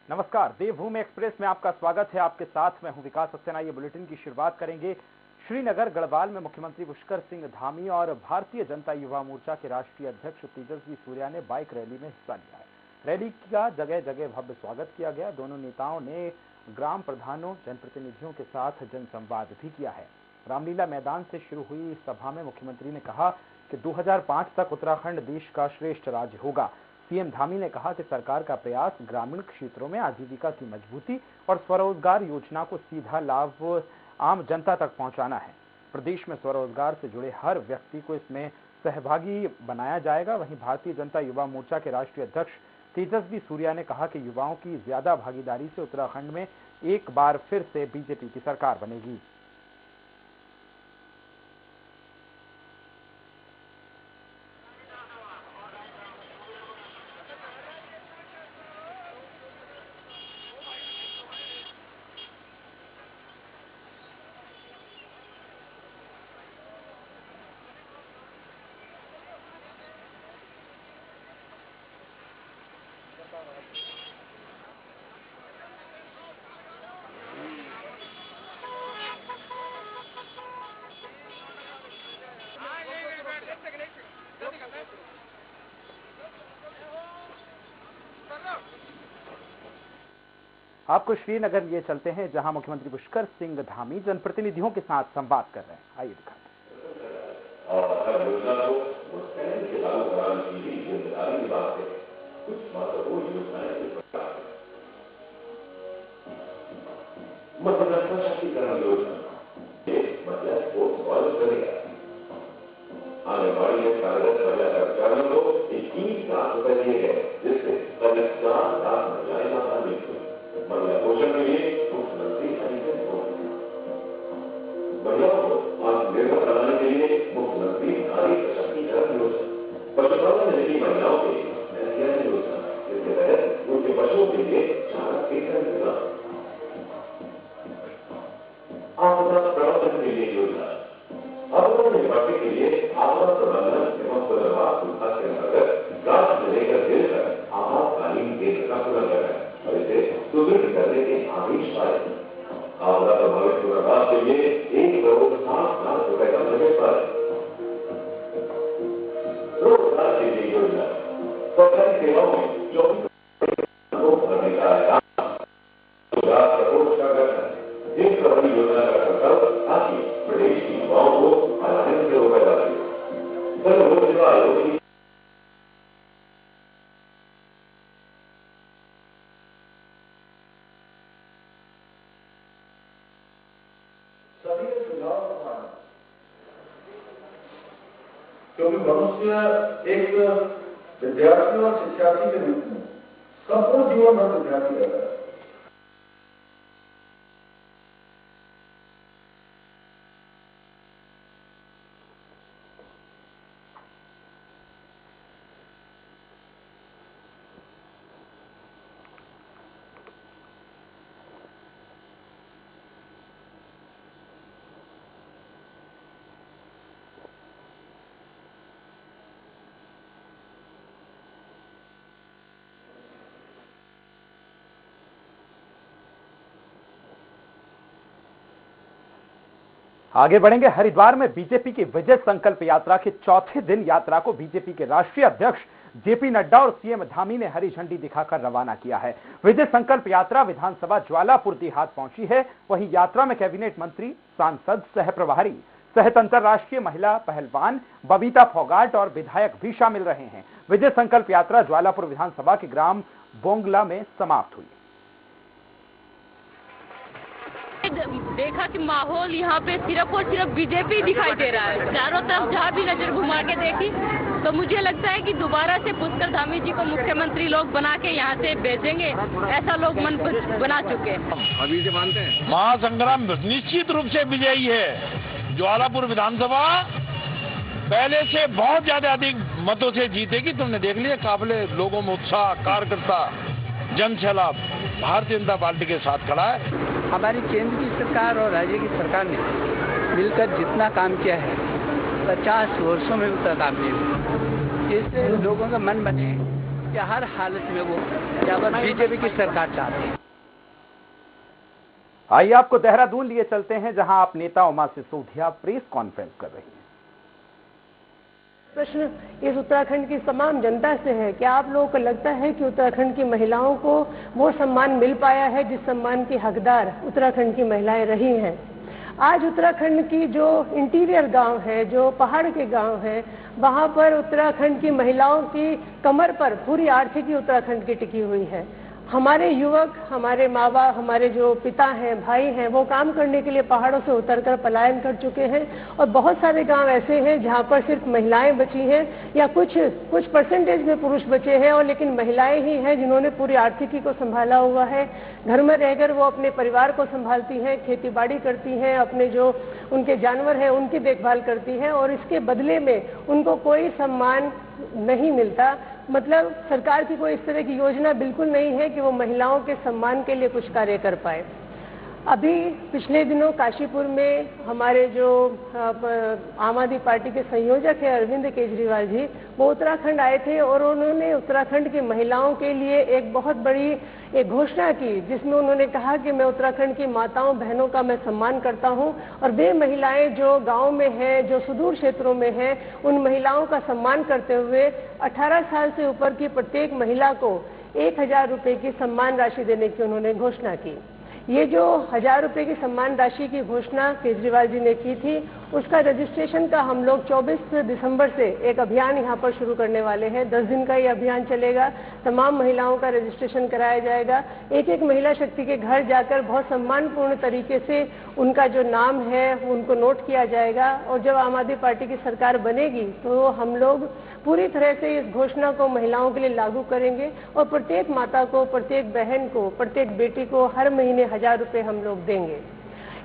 नमस्कार, देवभूमि एक्सप्रेस में आपका स्वागत है। आपके साथ मैं हूं विकास सक्सेना। ये बुलेटिन की शुरुआत करेंगे श्रीनगर गढ़वाल में मुख्यमंत्री पुष्कर सिंह धामी और भारतीय जनता युवा मोर्चा के राष्ट्रीय अध्यक्ष तेजस्वी सूर्या ने बाइक रैली में हिस्सा लिया है। रैली का जगह जगह भव्य स्वागत किया गया। दोनों नेताओं ने ग्राम प्रधानों, जनप्रतिनिधियों के साथ जनसंवाद भी किया है। रामलीला मैदान से शुरू हुई सभा में मुख्यमंत्री ने कहा कि 2005 तक उत्तराखंड देश का श्रेष्ठ राज्य होगा। सीएम धामी ने कहा कि सरकार का प्रयास ग्रामीण क्षेत्रों में आजीविका की मजबूती और स्वरोजगार योजना को सीधा लाभ आम जनता तक पहुंचाना है। प्रदेश में स्वरोजगार से जुड़े हर व्यक्ति को इसमें सहभागी बनाया जाएगा। वहीं भारतीय जनता युवा मोर्चा के राष्ट्रीय अध्यक्ष तेजस्वी सूर्या ने कहा कि युवाओं की ज्यादा भागीदारी से उत्तराखंड में एक बार फिर से बीजेपी की सरकार बनेगी। आपको श्रीनगर लिए चलते हैं, जहां मुख्यमंत्री पुष्कर सिंह धामी जनप्रतिनिधियों के साथ संवाद कर रहे हैं। आइए दिखाते क्योंकि मनुष्य एक विद्यार्थी और शिक्षार्थी के रूप में संपूर्ण जीवन भर विद्यार्थी रहता है। आगे बढ़ेंगे। हरिद्वार में बीजेपी की विजय संकल्प यात्रा के चौथे दिन यात्रा को बीजेपी के राष्ट्रीय अध्यक्ष जेपी नड्डा और सीएम धामी ने हरी झंडी दिखाकर रवाना किया है। विजय संकल्प यात्रा विधानसभा ज्वालापुर देहात पहुंची है। वहीं यात्रा में कैबिनेट मंत्री, सांसद, सह प्रभारी सहित अंतर्राष्ट्रीय महिला पहलवान बबीता फोगाट और विधायक भी शामिल रहे हैं। विजय संकल्प यात्रा ज्वालापुर विधानसभा के ग्राम बोंगला में समाप्त हुई। देखा कि माहौल यहाँ पे सिर्फ और सिर्फ बीजेपी दिखाई दे रहा है। चारों तरफ जहाँ भी नजर घुमा के देखी तो मुझे लगता है कि दोबारा से पुष्कर धामी जी को मुख्यमंत्री लोग बना के यहाँ से भेजेंगे, ऐसा लोग मन बना चुके हैं। अभी से मानते हैं महासंग्राम निश्चित रूप से विजयी है। ज्वालापुर विधानसभा पहले से बहुत ज्यादा अधिक मतों से जीतेगी। तुमने देख लिया, काबिले लोगों में उत्साह, कार्यकर्ता, जन सैलाब भारतीय जनता पार्टी के साथ खड़ा है। हमारी केंद्र की सरकार और राज्य की सरकार ने मिलकर जितना काम किया है 50 वर्षों में उतना काम नहीं हुआ। इससे लोगों का मन बने या हर हालत में वो यहाँ पर बीजेपी की सरकार चाहते हैं। आइए आपको देहरादून लिए चलते हैं, जहां आप नेता उमा सिसोदिया प्रेस कॉन्फ्रेंस कर रही हैं। प्रश्न इस उत्तराखंड की तमाम जनता से है, क्या आप लोगों को लगता है कि उत्तराखंड की महिलाओं को वो सम्मान मिल पाया है जिस सम्मान की हकदार उत्तराखंड की महिलाएं रही हैं? आज उत्तराखंड की जो इंटीरियर गांव है, जो पहाड़ के गांव है, वहां पर उत्तराखंड की महिलाओं की कमर पर पूरी आर्थिकी उत्तराखंड की टिकी हुई है। हमारे युवक, हमारे माँ बाप, हमारे जो पिता हैं, भाई हैं, वो काम करने के लिए पहाड़ों से उतरकर पलायन कर चुके हैं और बहुत सारे गांव ऐसे हैं जहां पर सिर्फ महिलाएं बची हैं या कुछ परसेंटेज में पुरुष बचे हैं, और लेकिन महिलाएं ही हैं जिन्होंने पूरी आर्थिकी को संभाला हुआ है। घर में रहकर वो अपने परिवार को संभालती हैं, खेती बाड़ी करती हैं, अपने जो उनके जानवर हैं उनकी देखभाल करती हैं, और इसके बदले में उनको कोई सम्मान नहीं मिलता। मतलब सरकार की कोई इस तरह की योजना बिल्कुल नहीं है कि वो महिलाओं के सम्मान के लिए कुछ कार्य कर पाए। अभी पिछले दिनों काशीपुर में हमारे जो आम आदमी पार्टी के संयोजक हैं अरविंद केजरीवाल जी, वो उत्तराखंड आए थे और उन्होंने उत्तराखंड की महिलाओं के लिए एक बहुत बड़ी एक घोषणा की, जिसमें उन्होंने कहा कि मैं उत्तराखंड की माताओं बहनों का मैं सम्मान करता हूं और वे महिलाएं जो गांव में हैं, जो सुदूर क्षेत्रों में हैं, उन महिलाओं का सम्मान करते हुए 18 साल से ऊपर की प्रत्येक महिला को 1000 रुपए की सम्मान राशि देने की उन्होंने घोषणा की। ये जो 1000 रुपए की सम्मान राशि की घोषणा केजरीवाल जी ने की थी, उसका रजिस्ट्रेशन का हम लोग 24 दिसंबर से एक अभियान यहाँ पर शुरू करने वाले हैं। 10 दिन का ये अभियान चलेगा। तमाम महिलाओं का रजिस्ट्रेशन कराया जाएगा। एक एक महिला शक्ति के घर जाकर बहुत सम्मानपूर्ण तरीके से उनका जो नाम है उनको नोट किया जाएगा, और जब आम आदमी पार्टी की सरकार बनेगी तो हम लोग पूरी तरह से इस घोषणा को महिलाओं के लिए लागू करेंगे और प्रत्येक माता को, प्रत्येक बहन को, प्रत्येक बेटी को हर महीने 1000 रुपए हम लोग देंगे।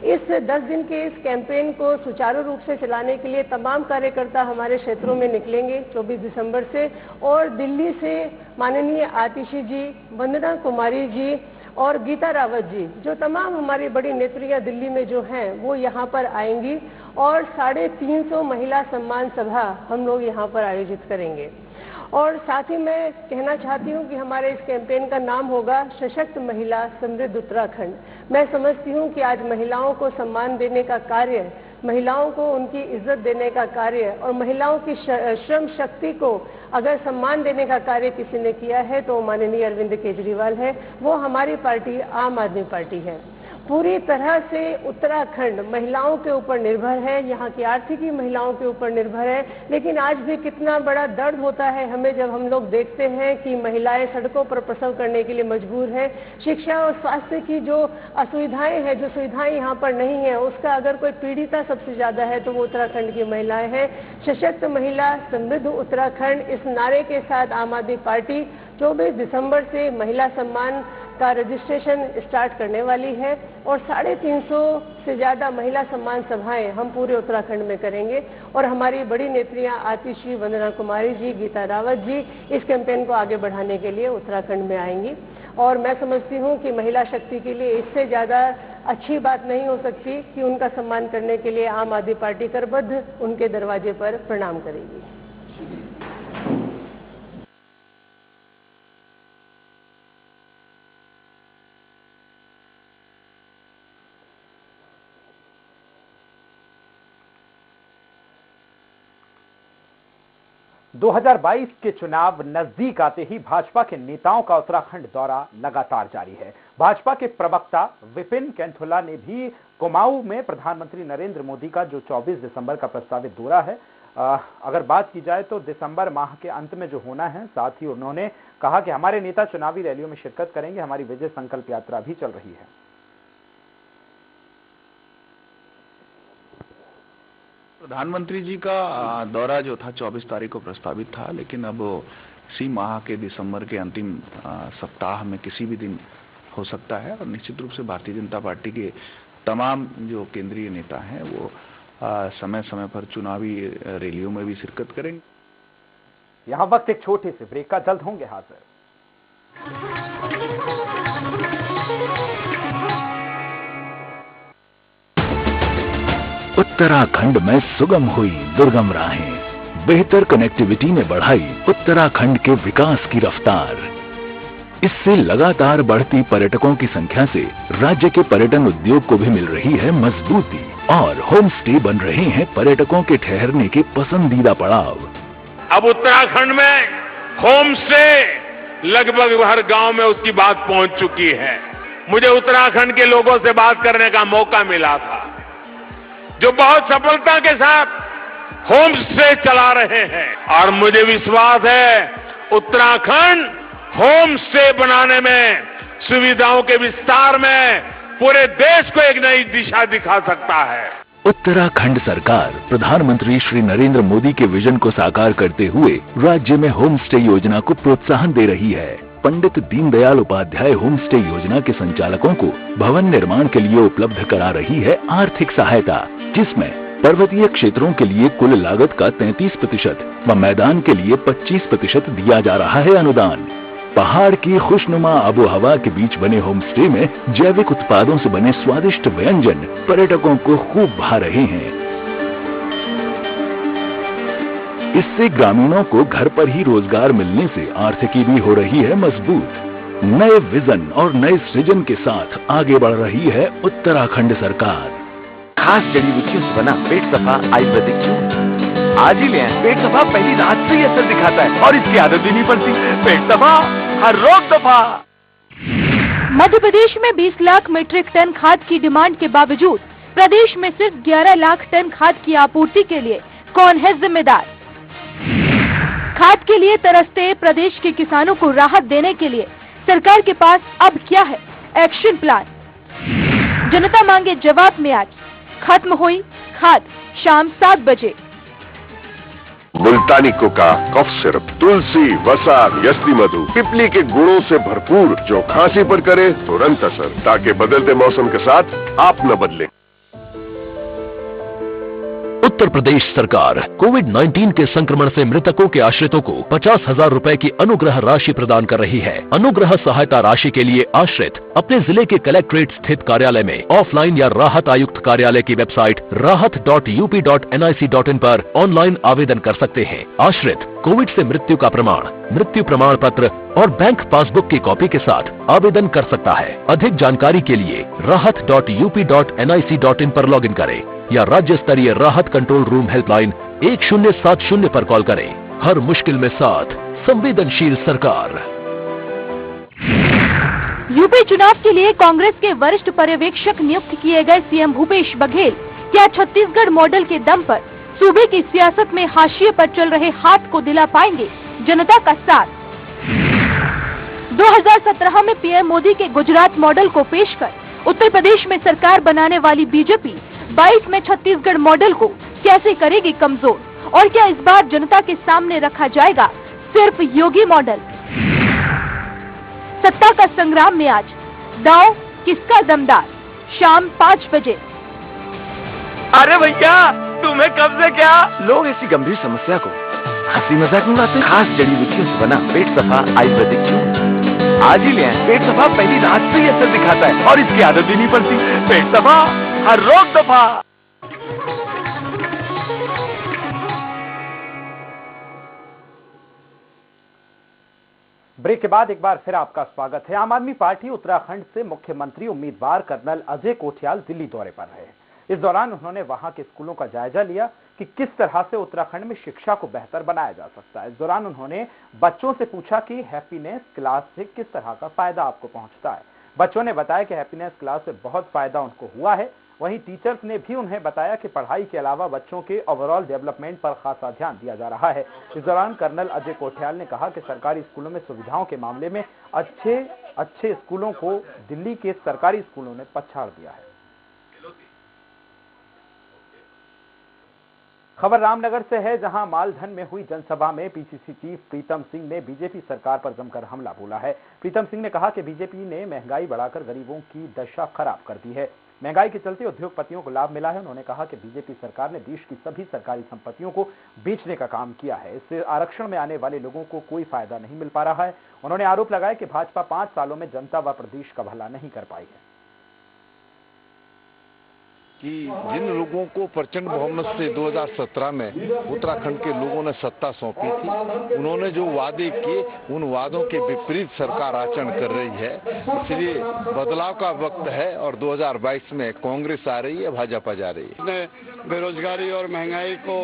इस 10 दिन के इस कैंपेन को सुचारू रूप से चलाने के लिए तमाम कार्यकर्ता हमारे क्षेत्रों में निकलेंगे 24 दिसंबर से, और दिल्ली से माननीय आतिशी जी, वंदना कुमारी जी और गीता रावत जी, जो तमाम हमारी बड़ी नेत्रियां दिल्ली में जो हैं, वो यहाँ पर आएंगी और 350 महिला सम्मान सभा हम लोग यहाँ पर आयोजित करेंगे। और साथ ही मैं कहना चाहती हूँ कि हमारे इस कैंपेन का नाम होगा सशक्त महिला समृद्ध उत्तराखंड। मैं समझती हूँ कि आज महिलाओं को सम्मान देने का कार्य, महिलाओं को उनकी इज्जत देने का कार्य और महिलाओं की श्रम शक्ति को अगर सम्मान देने का कार्य किसी ने किया है तो माननीय अरविंद केजरीवाल है। वो हमारी पार्टी आम आदमी पार्टी है। पूरी तरह से उत्तराखंड महिलाओं के ऊपर निर्भर है, यहाँ की आर्थिकी महिलाओं के ऊपर निर्भर है। लेकिन आज भी कितना बड़ा दर्द होता है हमें जब हम लोग देखते हैं कि महिलाएं सड़कों पर प्रसव करने के लिए मजबूर हैं। शिक्षा और स्वास्थ्य की जो असुविधाएं हैं, जो सुविधाएं यहाँ पर नहीं है, उसका अगर कोई पीड़िता सबसे ज्यादा है तो वो उत्तराखंड की महिलाएं हैं। सशक्त महिला समृद्ध उत्तराखंड, इस नारे के साथ आम आदमी पार्टी 24 दिसंबर से महिला सम्मान का रजिस्ट्रेशन स्टार्ट करने वाली है और 350 से ज्यादा महिला सम्मान सभाएं हम पूरे उत्तराखंड में करेंगे। और हमारी बड़ी नेत्रियां आतिशी, वंदना कुमारी जी, गीता रावत जी इस कैंपेन को आगे बढ़ाने के लिए उत्तराखंड में आएंगी। और मैं समझती हूं कि महिला शक्ति के लिए इससे ज्यादा अच्छी बात नहीं हो सकती कि उनका सम्मान करने के लिए आम आदमी पार्टी करबद्ध उनके दरवाजे पर प्रणाम करेगी। दो 2022 के चुनाव नजदीक आते ही भाजपा के नेताओं का उत्तराखंड दौरा लगातार जारी है। भाजपा के प्रवक्ता विपिन कैंथुला ने भी कुमाऊं में प्रधानमंत्री नरेंद्र मोदी का जो 24 दिसंबर का प्रस्तावित दौरा है, अगर बात की जाए तो दिसंबर माह के अंत में जो होना है। साथ ही उन्होंने कहा कि हमारे नेता चुनावी रैलियों में शिरकत करेंगे, हमारी विजय संकल्प यात्रा भी चल रही है। प्रधानमंत्री जी का दौरा जो था 24 तारीख को प्रस्तावित था, लेकिन अब इसी माह के दिसंबर के अंतिम सप्ताह में किसी भी दिन हो सकता है। और निश्चित रूप से भारतीय जनता पार्टी के तमाम जो केंद्रीय नेता हैं वो समय समय पर चुनावी रैलियों में भी शिरकत करेंगे। यहाँ वक्त एक छोटे से ब्रेक का, जल्द होंगे हाजिर। उत्तराखंड में सुगम हुई दुर्गम राहें, बेहतर कनेक्टिविटी ने बढ़ाई उत्तराखंड के विकास की रफ्तार। इससे लगातार बढ़ती पर्यटकों की संख्या से राज्य के पर्यटन उद्योग को भी मिल रही है मजबूती और होम स्टे बन रहे हैं पर्यटकों के ठहरने के पसंदीदा पड़ाव। अब उत्तराखंड में होम स्टे लगभग हर गांव में उसकी बात पहुंच चुकी है। मुझे उत्तराखंड के लोगों से बात करने का मौका मिला था, जो बहुत सफलता के साथ होम स्टे चला रहे हैं, और मुझे विश्वास है उत्तराखंड होम स्टे बनाने में, सुविधाओं के विस्तार में पूरे देश को एक नई दिशा दिखा सकता है। उत्तराखंड सरकार प्रधानमंत्री श्री नरेंद्र मोदी के विजन को साकार करते हुए राज्य में होम स्टे योजना को प्रोत्साहन दे रही है। पंडित दीनदयाल उपाध्याय होम स्टे योजना के संचालकों को भवन निर्माण के लिए उपलब्ध करा रही है आर्थिक सहायता, जिसमें पर्वतीय क्षेत्रों के लिए कुल लागत का 33% व मैदान के लिए 25% दिया जा रहा है अनुदान। पहाड़ की खुशनुमा आबोहवा के बीच बने होम स्टे में जैविक उत्पादों से बने स्वादिष्ट व्यंजन पर्यटकों को खूब भा रहे हैं। इससे ग्रामीणों को घर पर ही रोजगार मिलने से आर्थिकी भी हो रही है मजबूत। नए विजन और नए सृजन के साथ आगे बढ़ रही है उत्तराखंड सरकार। खास जड़ी बूटियों से बना पेट सफा आयुर्वेदिक चूर्ण आज ही ले आए। पेट सफा पहली रात से ही असर दिखाता है और इसकी आदत भी नहीं पड़ती। पेट सफा हर रोग दफा। मध्य प्रदेश में 20 लाख मीट्रिक टन खाद की डिमांड के बावजूद प्रदेश में सिर्फ 11 लाख टन खाद की आपूर्ति के लिए कौन है जिम्मेदार? खाद के लिए तरसते प्रदेश के किसानों को राहत देने के लिए सरकार के पास अब क्या है एक्शन प्लान? जनता मांगे जवाब में आज खत्म हुई खाद शाम 7 बजे। मुल्तानी कोका, कफ सिरप, तुलसी, वसा, यस्ती मधु, पिपली के गुणों से भरपूर, जो खांसी पर करे तुरंत असर, ताकि बदलते मौसम के साथ आप न बदलें। उत्तर प्रदेश सरकार कोविड-19 के संक्रमण से मृतकों के आश्रितों को 50,000 रुपए की अनुग्रह राशि प्रदान कर रही है। अनुग्रह सहायता राशि के लिए आश्रित अपने जिले के कलेक्ट्रेट स्थित कार्यालय में ऑफलाइन या राहत आयुक्त कार्यालय की वेबसाइट rahat.up.nic.in पर ऑनलाइन आवेदन कर सकते हैं। आश्रित कोविड से मृत्यु का प्रमाण, मृत्यु प्रमाण पत्र और बैंक पासबुक की कॉपी के साथ आवेदन कर सकता है। अधिक जानकारी के लिए rahat.up.nic.in पर लॉगिन करें या राज्य स्तरीय राहत कंट्रोल रूम हेल्पलाइन 1070 पर कॉल करें। हर मुश्किल में साथ संवेदनशील सरकार। यूपी चुनाव के लिए कांग्रेस के वरिष्ठ पर्यवेक्षक नियुक्त किए गए सीएम भूपेश बघेल क्या छत्तीसगढ़ मॉडल के दम पर सूबे की सियासत में हाशिए पर चल रहे हाथ को दिला पाएंगे जनता का साथ? 2017 में पीएम मोदी के गुजरात मॉडल को पेश कर उत्तर प्रदेश में सरकार बनाने वाली बीजेपी 22 में छत्तीसगढ़ मॉडल को कैसे करेगी कमजोर? और क्या इस बार जनता के सामने रखा जाएगा सिर्फ योगी मॉडल? सत्ता का संग्राम में आज दांव किसका दमदार? शाम 5 बजे। अरे भैया तुम्हें कब से क्या? लोग ऐसी गंभीर समस्या को हंसी मजाक में लाते। खास जड़ी बूटियों से बना पेट सफा आयुर्वेदिक चूर्ण आज ही ले आए। पेट सफा पहली रात से ही असर दिखाता है और इसकी आदत भी नहीं पड़ती। पेट सफा हर रोग दफा। ब्रेक के बाद एक बार फिर आपका स्वागत है। आम आदमी पार्टी उत्तराखंड से मुख्यमंत्री उम्मीदवार कर्नल अजय कोठियाल दिल्ली दौरे पर रहे। इस दौरान उन्होंने वहां के स्कूलों का जायजा लिया कि किस तरह से उत्तराखंड में शिक्षा को बेहतर बनाया जा सकता है। इस दौरान उन्होंने बच्चों से पूछा कि हैप्पीनेस क्लास से किस तरह का फायदा आपको पहुंचता है। बच्चों ने बताया कि हैप्पीनेस क्लास से बहुत फायदा उनको हुआ है। वहीं टीचर्स ने भी उन्हें बताया कि पढ़ाई के अलावा बच्चों के ओवरऑल डेवलपमेंट पर खासा ध्यान दिया जा रहा है। इस दौरान कर्नल अजय कोठियाल ने कहा कि सरकारी स्कूलों में सुविधाओं के मामले में अच्छे स्कूलों को दिल्ली के सरकारी स्कूलों ने पछाड़ दिया है। खबर रामनगर से है, जहां मालधन में हुई जनसभा में पीसीसी चीफ प्रीतम सिंह ने बीजेपी सरकार पर जमकर हमला बोला है। प्रीतम सिंह ने कहा कि बीजेपी ने महंगाई बढ़ाकर गरीबों की दशा खराब कर दी है। महंगाई के चलते उद्योगपतियों को लाभ मिला है। उन्होंने कहा कि बीजेपी सरकार ने देश की सभी सरकारी संपत्तियों को बेचने का काम किया है। इससे आरक्षण में आने वाले लोगों को कोई फायदा नहीं मिल पा रहा है। उन्होंने आरोप लगाया कि भाजपा 5 सालों में जनता व प्रदेश का भला नहीं कर पाई है। कि जिन लोगों को प्रचंड बहुमत से 2017 में उत्तराखंड के लोगों ने सत्ता सौंपी थी, उन्होंने जो वादे किए उन वादों के विपरीत सरकार आचरण कर रही है। इसलिए बदलाव का वक्त है और 2022 में कांग्रेस आ रही है, भाजपा जा रही है। इसने बेरोजगारी और महंगाई को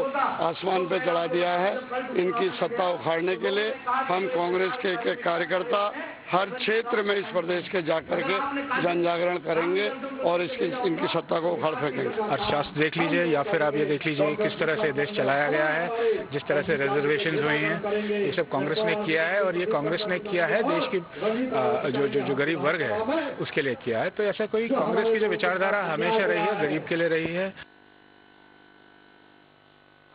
आसमान पे चढ़ा दिया है। इनकी सत्ता उखाड़ने के लिए हम कांग्रेस के कार्यकर्ता हर क्षेत्र में इस प्रदेश के जाकर के जन जागरण करेंगे और इनकी सत्ता को उखाड़ फेंकेंगे। अर्थशास्त्र देख लीजिए या फिर आप ये देख लीजिए किस तरह से देश चलाया गया है, जिस तरह से रिजर्वेशन हुए हैं, ये सब कांग्रेस ने किया है और ये कांग्रेस ने किया है देश की जो गरीब वर्ग है उसके लिए किया है। तो ऐसा कोई कांग्रेस की जो विचारधारा हमेशा रही है गरीब के लिए रही है।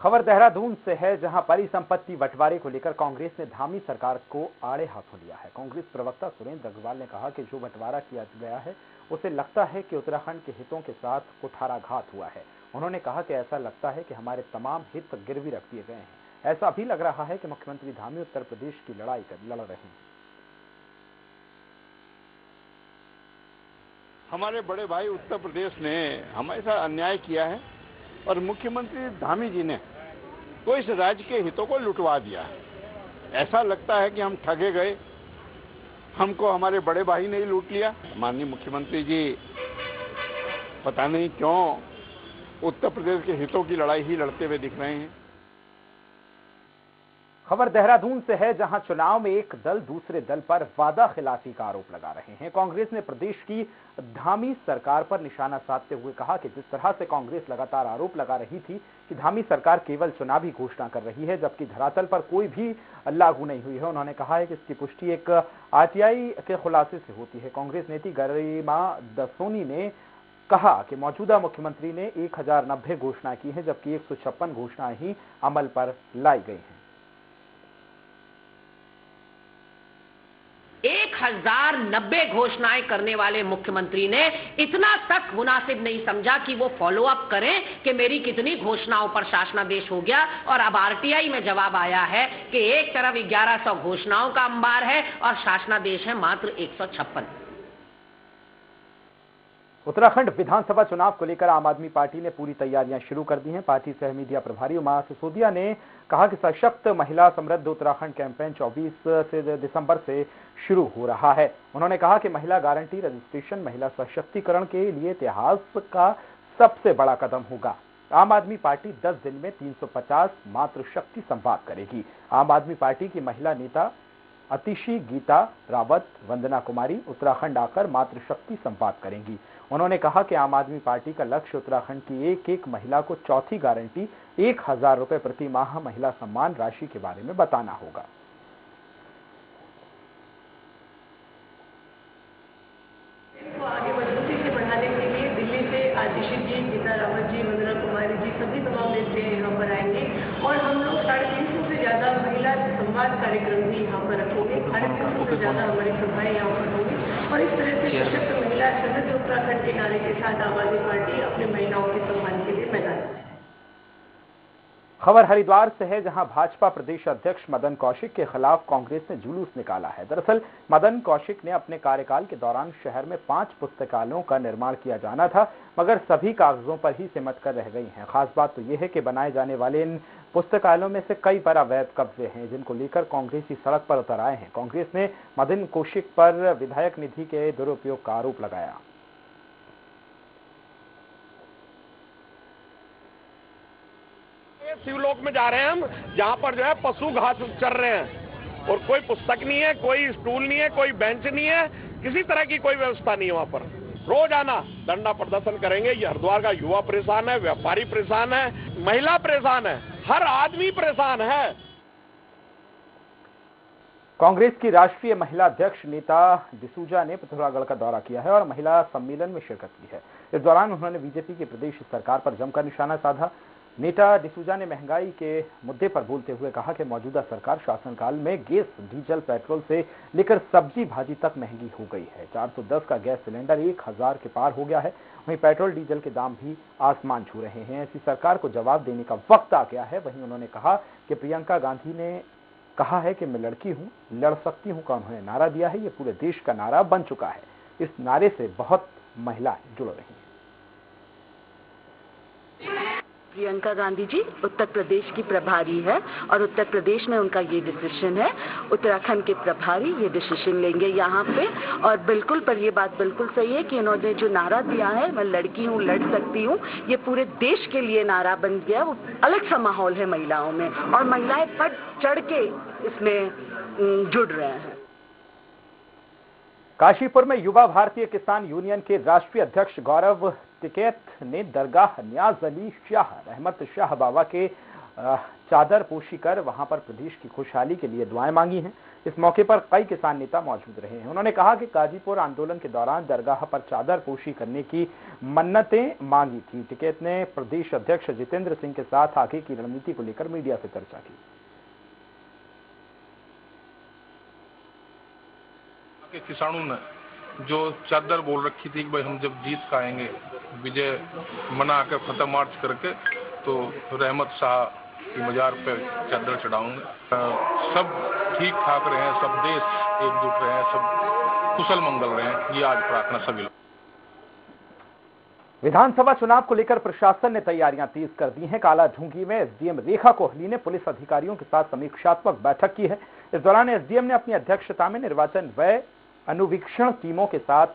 खबर देहरादून से है, जहां परिसंपत्ति बंटवारे को लेकर कांग्रेस ने धामी सरकार को आड़े हाथों लिया है। कांग्रेस प्रवक्ता सुरेंद्र अग्रवाल ने कहा कि जो बंटवारा किया गया है उसे लगता है कि उत्तराखंड के हितों के साथ कुठाराघात हुआ है। उन्होंने कहा कि ऐसा लगता है कि हमारे तमाम हित गिरवी रख दिए गए हैं। ऐसा भी लग रहा है कि मुख्यमंत्री धामी उत्तर प्रदेश की लड़ाई लड़ रहे हैं। हमारे बड़े भाई उत्तर प्रदेश ने हमारे साथ अन्याय किया है और मुख्यमंत्री धामी जी ने तो इस राज्य के हितों को लुटवा दिया है। ऐसा लगता है कि हम ठगे गए, हमको हमारे बड़े भाई ने ही लूट लिया। माननीय मुख्यमंत्री जी पता नहीं क्यों उत्तर प्रदेश के हितों की लड़ाई ही लड़ते हुए दिख रहे हैं। खबर देहरादून से है, जहां चुनाव में एक दल दूसरे दल पर वादा खिलाफी का आरोप लगा रहे हैं। कांग्रेस ने प्रदेश की धामी सरकार पर निशाना साधते हुए कहा कि जिस तरह से कांग्रेस लगातार आरोप लगा रही थी कि धामी सरकार केवल चुनावी घोषणा कर रही है जबकि धरातल पर कोई भी लागू नहीं हुई है। उन्होंने कहा है कि इसकी पुष्टि एक आरटीआई के खुलासे से होती है। कांग्रेस नेत्री गरिमा दसोनी ने कहा कि मौजूदा मुख्यमंत्री ने 1090 घोषणा की है जबकि 156 घोषणाएं ही अमल पर लाई गई हैं। 1090 घोषणाएं करने वाले मुख्यमंत्री ने इतना तक मुनासिब नहीं समझा कि वो फॉलो अप करें कि मेरी कितनी घोषणाओं पर शासनादेश हो गया। और अब आरटीआई में जवाब आया है कि एक तरफ 1100 घोषणाओं का अंबार है और शासनादेश है मात्र 156। उत्तराखंड विधानसभा चुनाव को लेकर आम आदमी पार्टी ने पूरी तैयारियां शुरू कर दी हैं। पार्टी सह मीडिया प्रभारी उमा सिसोदिया ने कहा कि सशक्त महिला समृद्ध उत्तराखंड कैंपेन 24 दिसंबर से शुरू हो रहा है। उन्होंने कहा कि महिला गारंटी रजिस्ट्रेशन महिला सशक्तिकरण के लिए इतिहास का सबसे बड़ा कदम होगा। आम आदमी पार्टी 10 दिन में 350 मातृशक्ति संवाद करेगी। आम आदमी पार्टी की महिला नेता अतिशी गीता रावत वंदना कुमारी उत्तराखंड आकर मातृशक्ति संवाद करेंगी। उन्होंने कहा कि आम आदमी पार्टी का लक्ष्य उत्तराखंड की एक एक महिला को चौथी गारंटी 1000 रुपए प्रति माह महिला सम्मान राशि के बारे में बताना होगा। आगे मजबूती से बढ़ाने के लिए दिल्ली से आतिशी जी, गीता रावत जी, वंदना कुमारी जी सभी तमाम नेता यहाँ पर आएंगे और हम लोग 350 से ज्यादा महिला संवाद कार्यक्रम भी यहाँ पर रखेंगे। 350 से ज्यादा हमारी सभाएं यहाँ पर होंगी और इस तरह से सशक्त महिला समृद्ध उत्तराखंड के नारे के साथ आम आदमी पार्टी अपने महिलाओं के सम्मान के लिए मैदान में है। खबर हरिद्वार से है, जहां भाजपा प्रदेश अध्यक्ष मदन कौशिक के खिलाफ कांग्रेस ने जुलूस निकाला है। दरअसल मदन कौशिक ने अपने कार्यकाल के दौरान शहर में 5 पुस्तकालयों का निर्माण किया जाना था मगर सभी कागजों पर ही सिमट कर रह गई हैं। खास बात तो यह है कि बनाए जाने वाले इन पुस्तकालयों में से कई पर अवैध कब्जे हैं जिनको लेकर कांग्रेसी सड़क पर उतर आए हैं। कांग्रेस ने मदन कौशिक पर विधायक निधि के दुरुपयोग का आरोप लगाया। शिवलोक में जा रहे हैं हम, जहां पर जो है पशु घास चर रहे हैं और कोई पुस्तक नहीं है, कोई स्टूल नहीं है, कोई बेंच नहीं है, किसी तरह की कोई व्यवस्था नहीं है। वहां पर रोजाना धरना प्रदर्शन करेंगे। ये हरिद्वार का युवा परेशान है, व्यापारी परेशान है, महिला परेशान है, हर आदमी परेशान है। कांग्रेस की राष्ट्रीय महिला अध्यक्ष नीता डिसूजा ने पिथौरागढ़ का दौरा किया है और महिला सम्मेलन में शिरकत की है। इस दौरान उन्होंने बीजेपी की प्रदेश सरकार पर जमकर निशाना साधा। नेता डिसूजा ने महंगाई के मुद्दे पर बोलते हुए कहा कि मौजूदा सरकार शासनकाल में गैस, डीजल, पेट्रोल से लेकर सब्जी भाजी तक महंगी हो गई है। 410 का गैस सिलेंडर 1000 के पार हो गया है। वहीं पेट्रोल डीजल के दाम भी आसमान छू रहे हैं। ऐसी सरकार को जवाब देने का वक्त आ गया है। वहीं उन्होंने कहा कि प्रियंका गांधी ने कहा है कि मैं लड़की हूं, लड़ सकती हूं का उन्होंने नारा दिया है। ये पूरे देश का नारा बन चुका है। इस नारे से बहुत महिलाएं जुड़ रही हैं। प्रियंका गांधी जी उत्तर प्रदेश की प्रभारी है और उत्तर प्रदेश में उनका ये डिसीजन है। उत्तराखंड के प्रभारी ये डिसीजन लेंगे यहाँ पे। और बिल्कुल पर ये बात बिल्कुल सही है कि इन्होंने जो नारा दिया है, मैं लड़की हूँ लड़ सकती हूँ, ये पूरे देश के लिए नारा बन गया। वो अलग सा माहौल है महिलाओं में और महिलाएं बढ़ चढ़ के इसमें जुड़ रहे हैं। काशीपुर में युवा भारतीय किसान यूनियन के राष्ट्रीय अध्यक्ष गौरव टिकैत ने दरगाह नियाज अली शाह रहमत शाह बाबा के चादर पोशी कर वहां पर प्रदेश की खुशहाली के लिए दुआएं मांगी हैं। इस मौके पर कई किसान नेता मौजूद रहे हैं। उन्होंने कहा कि काजीपुर आंदोलन के दौरान दरगाह पर चादर पोशी करने की मन्नतें मांगी थी। टिकैत ने प्रदेश अध्यक्ष जितेंद्र सिंह के साथ आगे की रणनीति को लेकर मीडिया से चर्चा की। किसानों ने जो चादर बोल रखी थी कि भाई हम जब जीत का आएंगे, विजय मना कर फतेह मार्च करके तो रहमत शाह की मजार पे चादर चढ़ाऊंगे। सब ठीक ठाक रहे, सब देश एकजुट रहे, सब कुशल मंगल रहे, ये आज प्रार्थना सभी लोग। विधानसभा चुनाव को लेकर प्रशासन ने तैयारियां तेज कर दी हैं। कालाढूंगी में एसडीएम रेखा कोहली ने पुलिस अधिकारियों के साथ समीक्षात्मक बैठक की है। इस दौरान एसडीएम ने अपनी अध्यक्षता में निर्वाचन व्यय अनुवीक्षण टीमों के साथ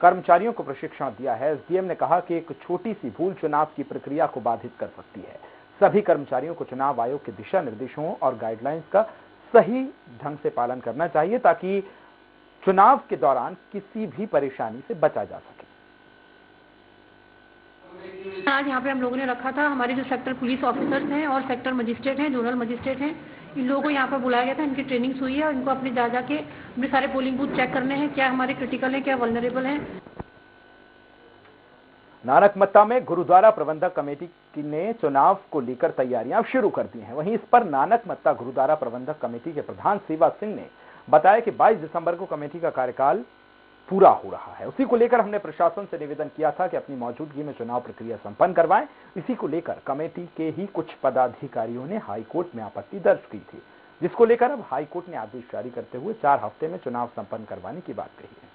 कर्मचारियों को प्रशिक्षण दिया है। एसडीएम ने कहा कि एक छोटी सी भूल चुनाव की प्रक्रिया को बाधित कर सकती है। सभी कर्मचारियों को चुनाव आयोग के दिशा निर्देशों और गाइडलाइंस का सही ढंग से पालन करना चाहिए ताकि चुनाव के दौरान किसी भी परेशानी से बचा जा सके। आज यहाँ पे हम लोगों ने रखा था, हमारे जो सेक्टर पुलिस ऑफिसर्स हैं और सेक्टर मजिस्ट्रेट हैं, जोनल मजिस्ट्रेट हैं, इन लोगों को यहाँ पर बुलाया गया था। इनकी ट्रेनिंग्स हुई है और इनको अपने जा के अपने सारे पोलिंग बूथ चेक करने हैं, क्या हमारे क्रिटिकल हैं, क्या वल्नरेबल हैं। नानकमत्ता में गुरुद्वारा प्रबंधक कमेटी ने चुनाव को लेकर तैयारियां शुरू कर दी हैं। वहीं इस पर नानकमत्ता गुरुद्वारा प्रबंधक कमेटी के प्रधान सेवा सिंह ने बताया कि 22 दिसंबर को कमेटी का कार्यकाल पूरा हो रहा है। उसी को लेकर हमने प्रशासन से निवेदन किया था कि अपनी मौजूदगी में चुनाव प्रक्रिया संपन्न करवाएं। इसी को लेकर कमेटी के ही कुछ पदाधिकारियों ने हाईकोर्ट में आपत्ति दर्ज की थी, जिसको लेकर अब हाईकोर्ट ने आदेश जारी करते हुए 4 हफ्ते में चुनाव संपन्न करवाने की बात कही है।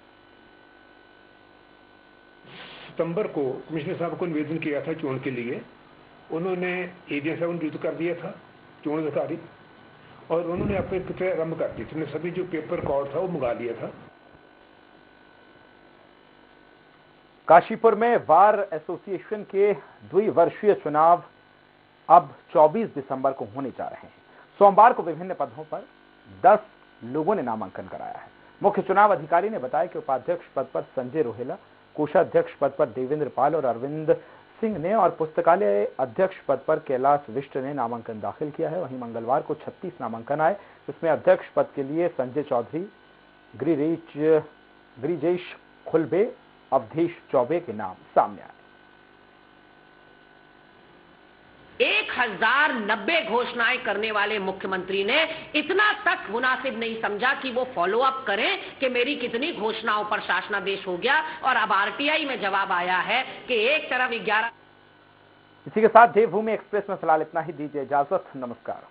सितंबर को कमिश्नर साहब को निवेदन किया था चुनाव के लिए, उन्होंने एडीएम साहब को नियुक्त कर दिया था चुनाव अधिकारी और उन्होंने अपनी प्रक्रिया आरंभ कर दी थी। उन्होंने सभी जो पेपर रिकॉर्ड था वो मंगा लिया था। काशीपुर में बार एसोसिएशन के द्विवर्षीय चुनाव अब 24 दिसंबर को होने जा रहे हैं। सोमवार को विभिन्न पदों पर 10 लोगों ने नामांकन कराया है। मुख्य चुनाव अधिकारी ने बताया कि उपाध्यक्ष पद पर संजय रोहेला, कोषाध्यक्ष पद पर देवेंद्र पाल और अरविंद सिंह ने और पुस्तकालय अध्यक्ष पद पर कैलाश विष्ट ने नामांकन दाखिल किया है। वहीं मंगलवार को 36 नामांकन आए, जिसमें अध्यक्ष पद के लिए संजय चौधरी, गिरिजेश खुलबे, अवधेश चौबे के नाम सामने आए। 1090 घोषणाएं करने वाले मुख्यमंत्री ने इतना तक मुनासिब नहीं समझा कि वो फॉलो अप करें कि मेरी कितनी घोषणाओं पर शासनादेश हो गया। और अब आरटीआई में जवाब आया है कि एक तरफ 11। इसी के साथ देवभूमि एक्सप्रेस में फिलहाल इतना ही। दीजिए इजाजत, नमस्कार।